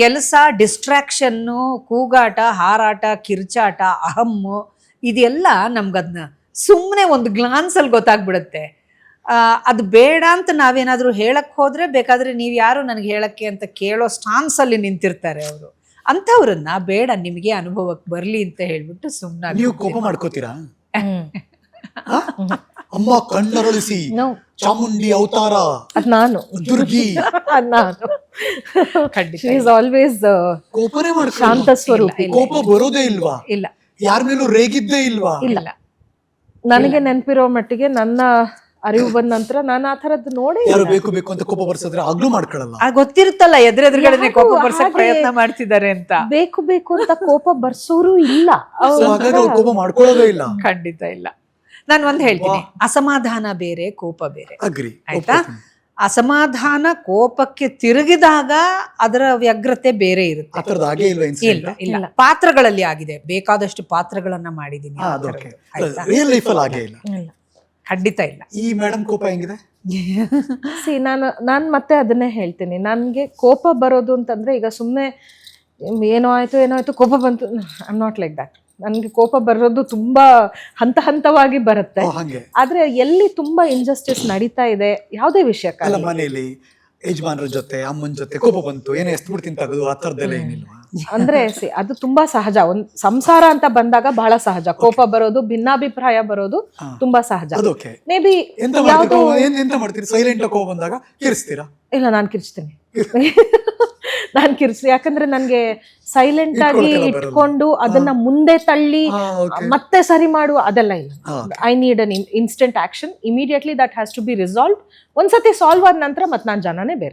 ಕೆಲಸ, ಡಿಸ್ಟ್ರಾಕ್ಷನ್ನು, ಕೂಗಾಟ, ಹಾರಾಟ, ಕಿರ್ಚಾಟ, ಅಹಮ್ಮು ಇದೆಲ್ಲ ನಮ್ಗದನ್ನ ಸುಮ್ಮನೆ ಒಂದು ಗ್ಲಾನ್ಸಲ್ಲಿ ಗೊತ್ತಾಗ್ಬಿಡುತ್ತೆ. ಅದು ಬೇಡ ಅಂತ ನಾವೇನಾದರೂ ಹೇಳಕ್ಕೆ ಹೋದರೆ ಬೇಕಾದರೆ ನೀವು ಯಾರು ನನಗೆ ಹೇಳಕ್ಕೆ ಅಂತ ಕೇಳೋ ಸ್ಟಾನ್ಸಲ್ಲಿ ನಿಂತಿರ್ತಾರೆ ಅವರು. ಅಂಥವ್ರನ್ನ ಬೇಡ ನಿಮಗೆ ಅನುಭವಕ್ಕೆ ಬರಲಿ ಅಂತ ಹೇಳ್ಬಿಟ್ಟು ಸುಮ್ಮನೆ. ನೀವು ಕೋಪ ಮಾಡ್ಕೋತೀರಾ? ಅಮ್ಮ ಕಣ್ಣರಳಿಸಿ ಚಾಮುಂಡಿ ಅವತಾರ ಅದ್ ನಾನು ದುರ್ಗಿ ನಾನು ಖಂಡಿತ ಶಿ ಇಸ್ ಆಲ್ವೇಸ್ ಕೋಪನೇ ಶಾಂತ ಸ್ವರೂಪಿ. ಕೋಪ ಬರೋದೇ ಇಲ್ವಾ? ಇಲ್ಲ, ಯಾರ ಮೇಲೂ ರೇಗಿದ್ದೇ ಇಲ್ವಾ? ಇಲ್ಲ, ನನಗೆ ನೆನಪಿರೋ ಮಟ್ಟಿಗೆ ನನ್ನ ಅರಿವು ಬಂದ ನಂತರ ನಾನು ಆ ಥರದ್ದು ನೋಡಿ ಯಾರು ಬೇಕು ಬೇಕು ಅಂತ ಕೋಪ ಬರ್ಸಿದ್ರೆ ಆಗ್ಲೂ ಮಾಡ್ಕೊಳ್ಳಲ್ಲ. ಗೊತ್ತಿರುತ್ತಲ್ಲ ಎದುರೆದುರುಗಡೆ ಕೋಪ ಬರ್ಸಕ್ ಪ್ರಯತ್ನ ಮಾಡ್ತಿದ್ದಾರೆ ಅಂತ. ಬೇಕು ಬೇಕು ಅಂತ ಕೋಪ ಬರ್ಸೋರು ಇಲ್ಲ. So ಹಾಗಾಗಿ ಅವ್ರು ಕೋಪ ಮಾಡ್ಕೊಳ್ಳೋದೇ ಇಲ್ಲ. ಖಂಡಿತ ಇಲ್ಲ. ನಾನು ಒಂದು ಹೇಳ್ತೀನಿ, ಅಸಮಾಧಾನ ಬೇರೆ, ಕೋಪ ಬೇರೆ. ಅಗ್ರಿ. ಆಯ್ತಾ? ಅಸಮಾಧಾನ ಕೋಪಕ್ಕೆ ತಿರುಗಿದಾಗ ಅದರ ವ್ಯಗ್ರತೆ ಬೇರೆ ಇರುತ್ತೆ. ಆ ಥರದ್ದು ಹಾಗೆ ಇಲ್ವಾ ಇನ್ಸಿಡೆಂಟ್? ಇಲ್ಲ ಇಲ್ಲ, ಪಾತ್ರಗಳಲ್ಲಿ ಆಗಿದೆ, ಬೇಕಾದಷ್ಟು ಪಾತ್ರಗಳನ್ನ ಮಾಡಿದೀನಿ. ಆಯ್ತಾ? ರಿಯಲ್ ಲೈಫಲ್ಲಿ ಹಾಗೆ ಇಲ್ಲ. ಖಂಡಿತ ಇಲ್ಲ. ಈ ಮೇಡಮ್ ಕೋಪ ಹೆಂಗಿದೆ? ನಾನು ಮತ್ತೆ ಅದನ್ನೇ ಹೇಳ್ತೀನಿ. ನನಗೆ ಕೋಪ ಬರೋದು ಅಂತಂದ್ರೆ ಈಗ ಸುಮ್ಮನೆ ಏನೋ ಆಯ್ತು ಕೋಪ ಬಂತು, I am not like that. ನನಗೆ ಕೋಪ ಬರೋದು ತುಂಬಾ ಹಂತ ಹಂತವಾಗಿ ಬರುತ್ತೆ. ಆದ್ರೆ ಎಲ್ಲಿ ತುಂಬಾ ಇಂಜಸ್ಟಿಸ್ ನಡೀತಾ ಇದೆ ಯಾವುದೇ ವಿಷಯಕ್ಕೆ, ಮನೆಯಲ್ಲಿ ಯಜಮಾನರ ಜೊತೆ ಅಮ್ಮನ ಜೊತೆ ಕೋಪ ಬಂತು, ಏನೋ ಎಸ್ಬಿಡ್ತೀನಿ ತಗದು ಆ ಥರದ್ದೆಲ್ಲ ಏನಿಲ್ವಾ? ಅಂದ್ರೆ ಅದು ತುಂಬಾ ಸಹಜ. ಒಂದ್ ಸಂಸಾರ ಅಂತ ಬಂದಾಗ ಬಹಳ ಸಹಜ ಕೋಪ ಬರೋದು, ಭಿನ್ನಾಭಿಪ್ರಾಯ ಬರೋದು ತುಂಬಾ ಸಹಜ. ಮೇ ಬಿ ಯಾವ್ದು ಎಂತ ಮಾಡ್ತೀರಿ? ಸೈಲೆಂಟ್ ಕೋಪ ಬಂದಾಗ ಕಿರಿಸ್ತೀರಾ? ಇಲ್ಲ, ನಾನು ಕಿರಿಸ್ತೀನಿ. ನಾನು ಕಿರಿಸ್ತೀನಿ, ಯಾಕಂದ್ರೆ ನನ್ಗೆ ಸೈಲೆಂಟ್ ಆಗಿ ಇಟ್ಕೊಂಡು ಅದನ್ನ ಮುಂದೆ ತಳ್ಳಿ ಮತ್ತೆ ಸರಿ ಮಾಡುವ ಅದೆಲ್ಲ ಇಲ್ಲ. I need an instant action, immediately that has to be resolve. ಒಂದ್ಸತಿ ಸಾಲ್ವ್ ಆದ ನಂತರ ಮತ್ತೆ ನಾನು ಜನನೇ ಬೇರೆ.